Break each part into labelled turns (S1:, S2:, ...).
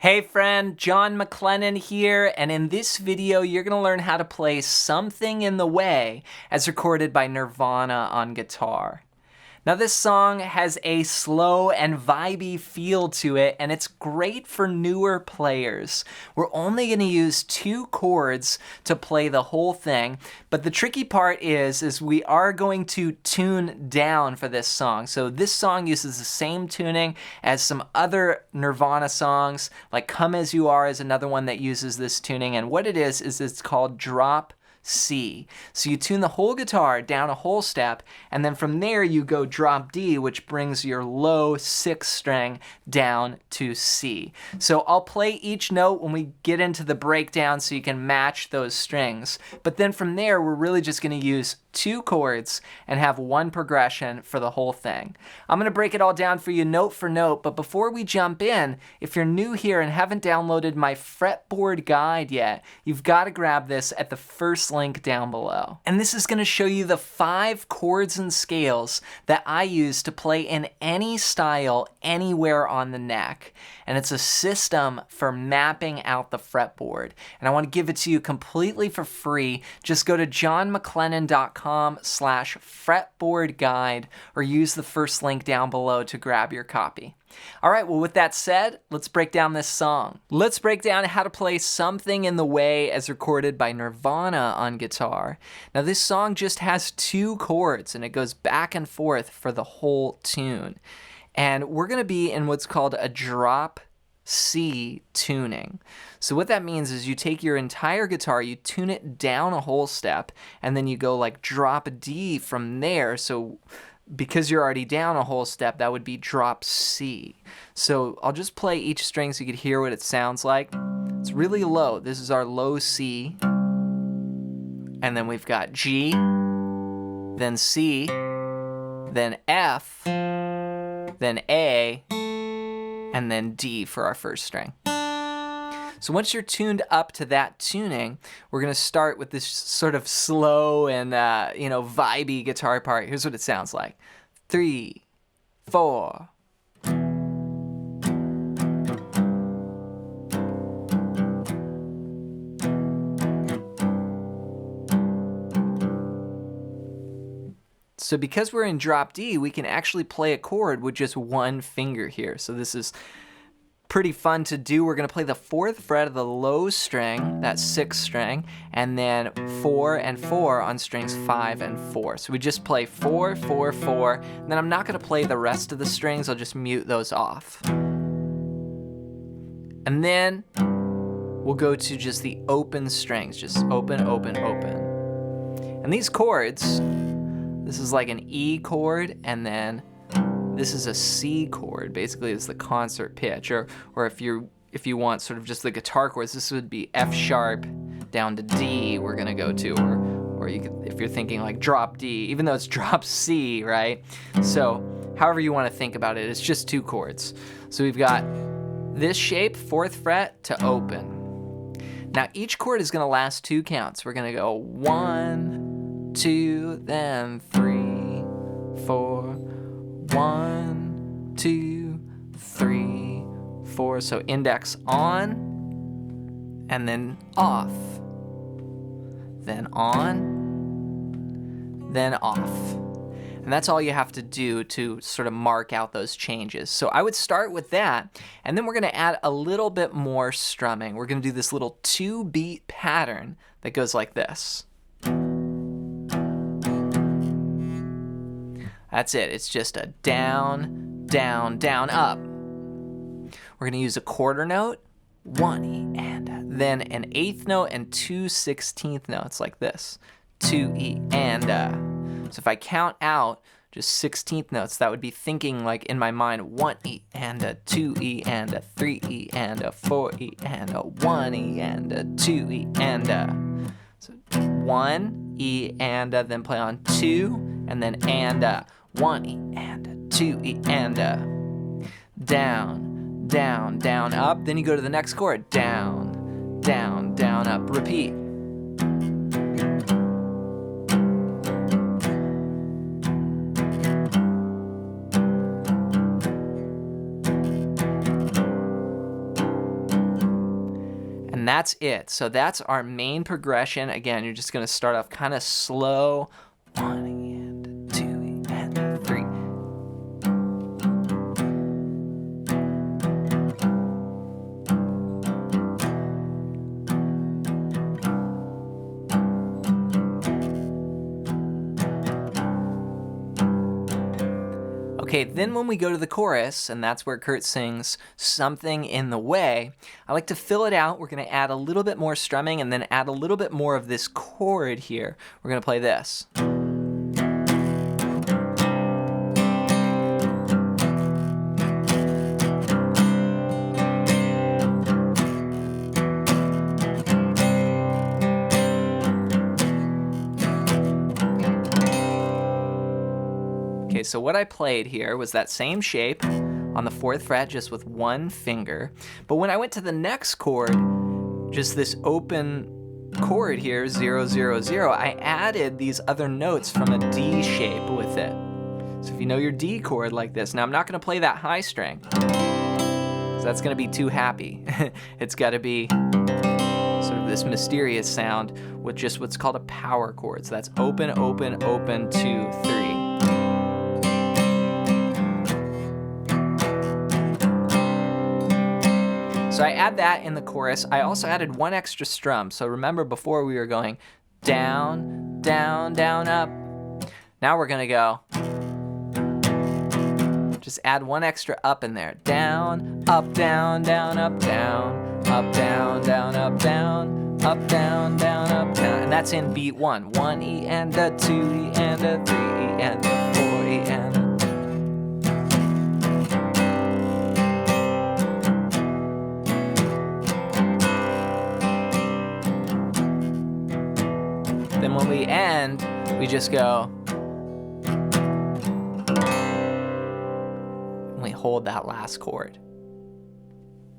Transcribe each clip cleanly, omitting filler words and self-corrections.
S1: Hey friend, John MacLennan here, and in this video you're going to learn how to play Something in the Way as recorded by Nirvana on guitar. Now this song has a slow and vibey feel to it, and it's great for newer players. We're only going to use 2 chords to play the whole thing, but the tricky part is we are going to tune down for this song. So this song uses the same tuning as some other Nirvana songs, like Come As You Are is another one that uses this tuning, and what it is it's called drop C. So you tune the whole guitar down a whole step, and then from there you go drop D, which brings your low 6th string down to C. So I'll play each note when we get into the breakdown so you can match those strings. But then from there we're really just going to use 2 chords and have 1 progression for the whole thing. I'm going to break it all down for you note for note, but before we jump in, if you're new here and haven't downloaded my fretboard guide yet, you've got to grab this at the first link down below. And this is going to show you the 5 chords and scales that I use to play in any style anywhere on the neck. And it's a system for mapping out the fretboard. And I want to give it to you completely for free. Just go to johnmaclennan.com/fretboard guide or use the first link down below to grab your copy. All right, well, with that said, let's break down this song. Let's break down how to play Something in the Way as recorded by Nirvana on guitar. Now, this song just has 2 chords, and it goes back and forth for the whole tune. And we're going to be in what's called a drop C tuning. So what that means is you take your entire guitar, you tune it down a whole step, and then you go like drop D from there. So because you're already down a whole step, that would be drop C. So I'll just play each string so you can hear what it sounds like. It's really low. This is our low C. And then we've got G, then C, then F, then A, and then D for our first string. So once you're tuned up to that tuning, we're going to start with this sort of slow and vibey guitar part. Here's what it sounds like. 3, 4. So because we're in drop D, we can actually play a chord with just 1 finger here. So this is pretty fun to do. We're going to play the 4th fret of the low string, that 6th string, and then 4 and 4 on strings 5 and 4. So we just play 4, 4, 4, and then I'm not going to play the rest of the strings. I'll just mute those off. And then we'll go to just the open strings, just open, open, open. And these chords, this is like an E chord, and then this is a C chord. Basically, it's the concert pitch. Or if you want sort of just the guitar chords, this would be F sharp down to D. We're gonna go to, or you could, if you're thinking like drop D, even though it's drop C, right? So however you want to think about it, it's just 2 chords. So we've got this shape, 4th fret to open. Now each chord is gonna last 2 counts. We're gonna go 1, 2, then 3, 4. 1, 2, 3, 4. So index on, and then off, then on, then off. And that's all you have to do to sort of mark out those changes. So I would start with that, and then we're going to add a little bit more strumming. We're going to do this little 2-beat pattern that goes like this. That's it. It's just a down, down, down, up. We're going to use a quarter note, 1 E, and then an 8th note and 2 16th notes like this. 2 E, and So if I count out just 16th notes, that would be thinking like in my mind 1 E, and a 2 E, and a 3 E, and a 4 E, and a 1 E, and a 2 E, and So 1 E, and then play on 2, and then 1 E, and 2 E, and down, down, down, up. Then you go to the next chord. Down, down, down, up. Repeat. that's it. So that's our main progression. Again, you're just gonna start off kind of slow. 1 and 2 and 3. Okay, then when we go to the chorus, and that's where Kurt sings Something in the Way, I like to fill it out. We're going to add a little bit more strumming and then add a little bit more of this chord here. We're going to play this. Okay, so what I played here was that same shape on the 4th fret, just with 1 finger. But when I went to the next chord, just this open chord here, 0, 0, 0, I added these other notes from a D shape with it. So if you know your D chord like this, now I'm not gonna play that high string, so that's gonna be too happy. It's gotta be sort of this mysterious sound with just what's called a power chord. So that's open, open, open, 2, 3. So I add that in the chorus. I also added 1 extra strum. So remember before we were going down, down, down, up. Now we're gonna go, just add 1 extra up in there. Down, up, down, down, up, down, up, down, down, up, down, up, down, down, up, down. And that's in beat 1. 1 E and a 2 E and a 3 E and a 4 E and a... Then when we end, we just go, and we hold that last chord.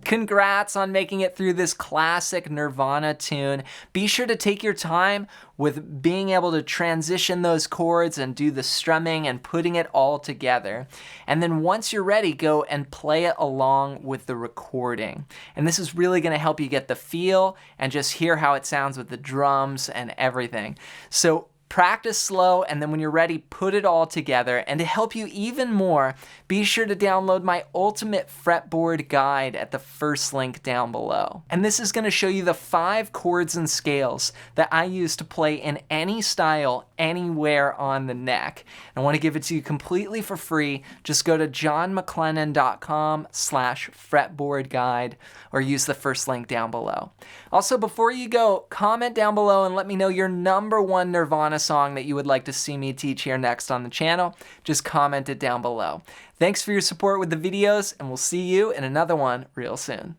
S1: Congrats on making it through this classic Nirvana tune. Be sure to take your time with being able to transition those chords and do the strumming and putting it all together. And then once you're ready, go and play it along with the recording. And this is really going to help you get the feel and just hear how it sounds with the drums and everything. So practice slow, and then when you're ready, put it all together. And to help you even more, be sure to download my ultimate fretboard guide at the first link down below. And this is going to show you the 5 chords and scales that I use to play in any style, anywhere on the neck. I want to give it to you completely for free. Just go to johnmaclennan.com/fretboard guide or use the first link down below. Also, before you go, comment down below and let me know your #1 Nirvana song that you would like to see me teach here next on the channel. Just comment it down below. Thanks for your support with the videos, and we'll see you in another one real soon.